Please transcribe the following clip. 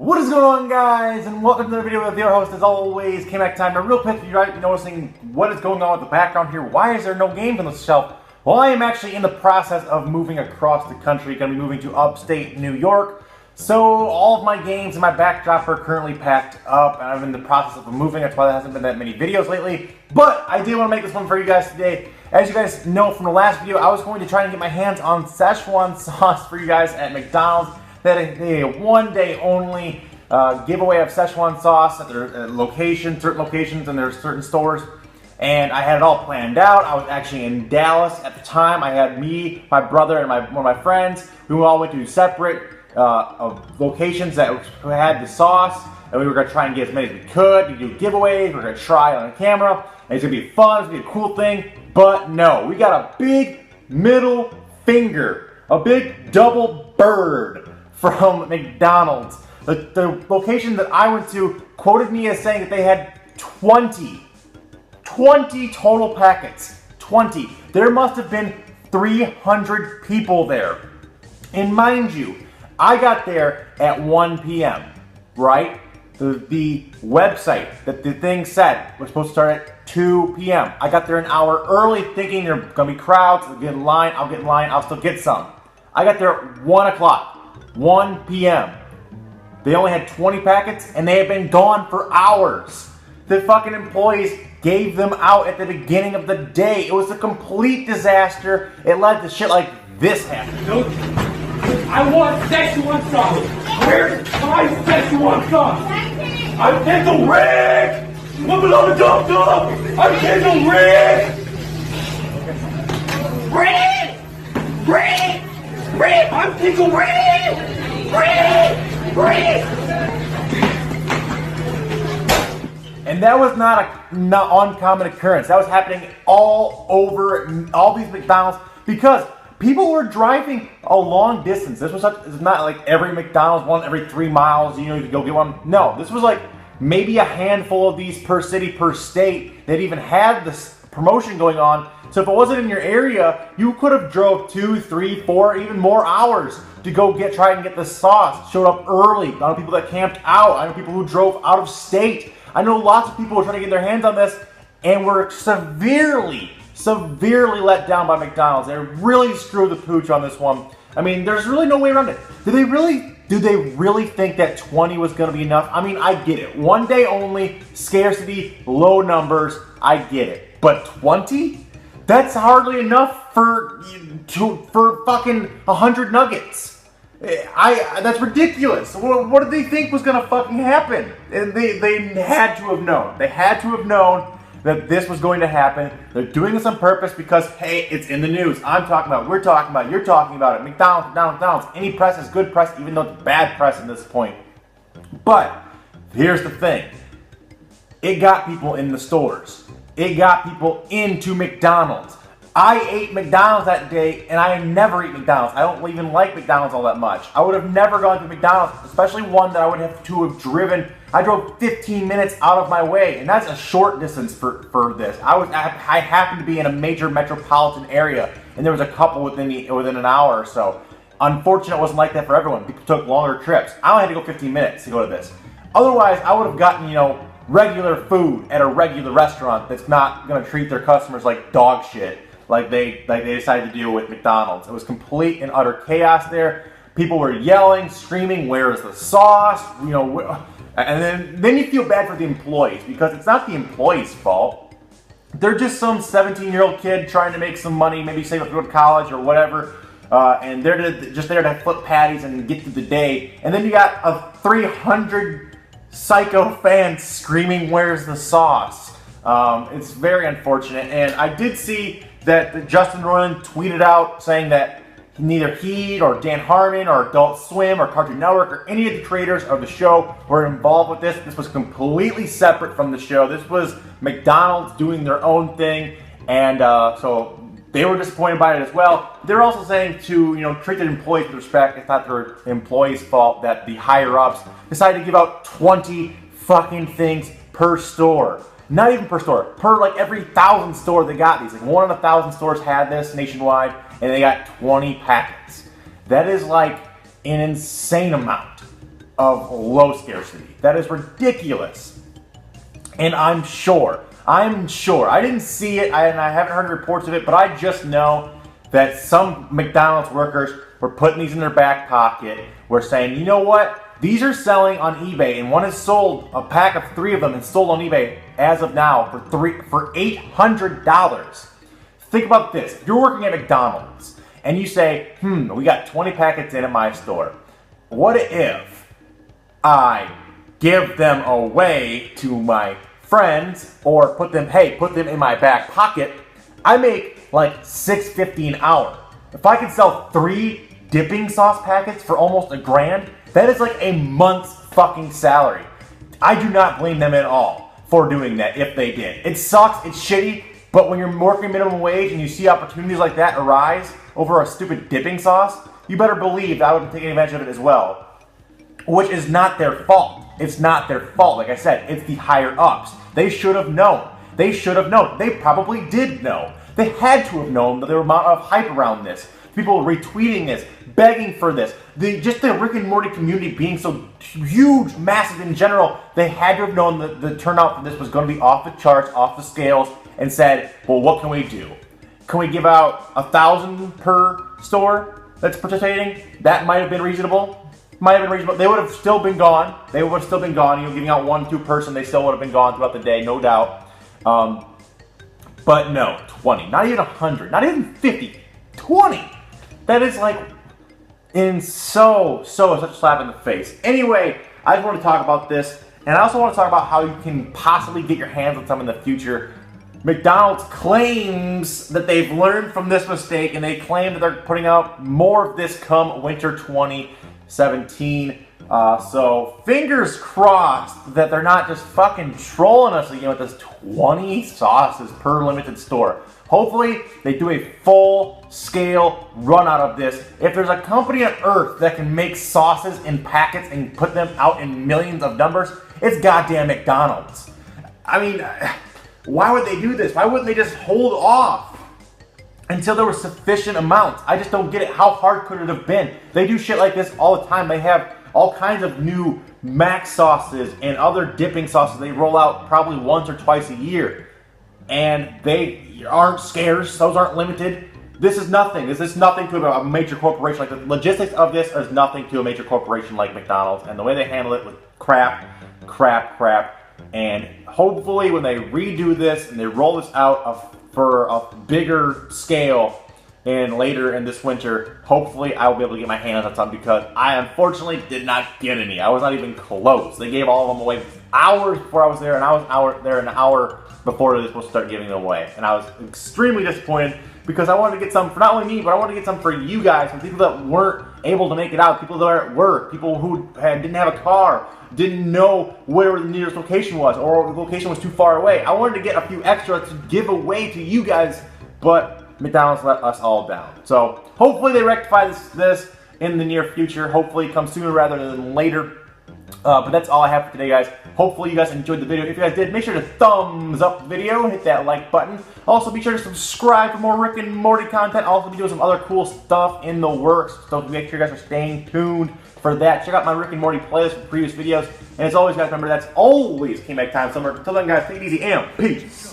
What is going on, guys, and welcome to another video with your host, as always, K-Mac Time. Now, real quick, if you might be noticing what is going on with the background here, why is there no games on the shelf? Well, I am actually in the process of moving across the country, going to be moving to upstate New York. So, all of my games and my backdrop are currently packed up, and I'm in the process of moving. That's why there hasn't been that many videos lately. But I did want to make this one for you guys today. As you guys know from the last video, I was going to try and get my hands on Szechuan sauce for you guys at McDonald's. That is a one-day only giveaway of Szechuan sauce at their certain locations, and there's certain stores. And I had it all planned out. I was actually in Dallas at the time. I had me, my brother, and one of my friends. We all went to separate locations who had the sauce, and we were going to try and get as many as we could. We do giveaways. We we're going to try it on camera. And it's going to be fun. It's going to be a cool thing. But no, we got a big middle finger, a big double bird from McDonald's. The location that I went to quoted me as saying that they had 20 total packets. 20. There must have been 300 people there. And mind you, I got there at 1 p.m., right? The website that the thing said was supposed to start at 2 p.m. I got there an hour early thinking there are going to be crowds. I'll get in line, I'll still get some. I got there at 1 o'clock. 1 p.m. They only had 20 packets, and they had been gone for hours. The fucking employees gave them out at the beginning of the day. It was a complete disaster. It led to shit like this happening. I want Szechuan sauce. Where's my Szechuan sauce? I'm Pickle Rick! Move it on the dump dump! I'm Pickle Rick! Rick! I'm Pickle Rick! Rick! And that was not an uncommon occurrence. That was happening all over all these McDonald's because people were driving a long distance. This was it's not like every McDonald's, one every 3 miles, you could go get one. No, this was like maybe a handful of these per city, per state that even had this promotion going on. So if it wasn't in your area, you could have drove 2, 3, 4, even more hours to go try and get the sauce. Showed up early. I know people that camped out. I know people who drove out of state. I know lots of people were trying to get their hands on this and were severely let down by McDonald's. They really screwed the pooch on this one. I mean, there's really no way around it. Do they really think that 20 was going to be enough? I mean, I get it. One day only, scarcity, low numbers, I get it. But 20? That's hardly enough for fucking 100 nuggets. That's ridiculous. What did they think was gonna fucking happen? And they had to have known. They had to have known that this was going to happen. They're doing this on purpose because, hey, it's in the news. I'm talking about, we're talking about, you're talking about it. McDonald's. Any press is good press, even though it's bad press at this point. But here's the thing. It got people in the stores. It got people into McDonald's. I ate McDonald's that day, and I never eat McDonald's. I don't even like McDonald's all that much. I would have never gone to McDonald's, especially one that I would have to have driven. I drove 15 minutes out of my way, and that's a short distance for this. I happened to be in a major metropolitan area, and there was a couple within an hour or so. Unfortunately, it wasn't like that for everyone. People took longer trips. I only had to go 15 minutes to go to this. Otherwise, I would have gotten, regular food at a regular restaurant that's not going to treat their customers like dog shit, like they decided to do with McDonald's. It was complete and utter chaos there. People were yelling, screaming, "Where is the sauce?" And then you feel bad for the employees because it's not the employees' fault. They're just some 17-year-old kid trying to make some money, maybe save up to go to college or whatever, and they're just there to flip patties and get through the day. And then you got a 300 psycho fans screaming, "Where's the sauce?" It's very unfortunate, and I did see that Justin Roiland tweeted out saying that neither he or Dan Harmon or Adult Swim or Cartoon Network or any of the creators of the show were involved with this. This was completely separate from the show. This was McDonald's doing their own thing, and so they were disappointed by it as well. They're also saying to treat their employees with respect. It's not their employees' fault that the higher-ups decided to give out 20 fucking things per store. Not even per store. Per like every 1,000 store they got these. Like 1 in 1,000 stores had this nationwide, and they got 20 packets. That is like an insane amount of low scarcity. That is ridiculous. And I'm sure, I didn't see it, and I haven't heard reports of it, but I just know that some McDonald's workers were putting these in their back pocket, were saying, you know what? These are selling on eBay, and one is sold, a pack of 3 of them is sold on eBay as of now for $800. Think about this. If you're working at McDonald's and you say, we got 20 packets in at my store. What if I give them away to my friends or put them in my back pocket? I make like $6.50 an hour. If I could sell 3 dipping sauce packets for almost $1,000, that is like a month's fucking salary. I do not blame them at all for doing that if they did. It sucks, it's shitty, but when you're working minimum wage and you see opportunities like that arise over a stupid dipping sauce, you better believe I would be taking advantage of it as well. Which is not their fault. It's not their fault. Like I said, it's the higher ups. They should have known. They should have known. They probably did know. They had to have known that there was amount of hype around this. People retweeting this, begging for this. Just the Rick and Morty community being so huge, massive in general, they had to have known that the turnout for this was going to be off the charts, off the scales, and said, well, what can we do? Can we give out 1,000 per store that's participating? That might have been reasonable. Might have been reasonable. They would have still been gone. They would have still been gone. You know, giving out 1, 2 person, they still would have been gone throughout the day, no doubt. But no, 20. Not even 100. Not even 50. 20. That is like such a slap in the face. Anyway, I just want to talk about this, and I also want to talk about how you can possibly get your hands on some in the future. McDonald's claims that they've learned from this mistake, and they claim that they're putting out more of this come winter 2017. So fingers crossed that they're not just fucking trolling us again with this 20 sauces per limited store. Hopefully, they do a full-scale run out of this. If there's a company on earth that can make sauces in packets and put them out in millions of numbers, it's goddamn McDonald's. I mean, why would they do this? Why wouldn't they just hold off until there was sufficient amounts? I just don't get it. How hard could it have been? They do shit like this all the time. They have all kinds of new mac sauces and other dipping sauces they roll out probably once or twice a year. And they aren't scarce. Those aren't limited. This is nothing. This is nothing to a major corporation. Like the logistics of this is nothing to a major corporation like McDonald's. And the way they handle it with crap. And hopefully when they redo this and they roll this out for a bigger scale and later in this winter, hopefully I will be able to get my hands on some, because I unfortunately did not get any. I was not even close. They gave all of them away hours before I was there, and I was there an hour before they were supposed to start giving them away. And I was extremely disappointed because I wanted to get some for not only me, but I wanted to get some for you guys, for people that weren't able to make it out, people that are at work, people who didn't have a car, didn't know where the nearest location was, or the location was too far away. I wanted to get a few extras to give away to you guys, but McDonald's let us all down. So hopefully they rectify this in the near future. Hopefully it comes sooner rather than later. But that's all I have for today, guys. Hopefully you guys enjoyed the video. If you guys did, make sure to thumbs up the video, hit that like button. Also be sure to subscribe for more Rick and Morty content. I'll also be doing some other cool stuff in the works, so make sure you guys are staying tuned for that. Check out my Rick and Morty playlist for previous videos. And as always, guys, remember that's always came back time somewhere. Until then, guys, take it easy and peace.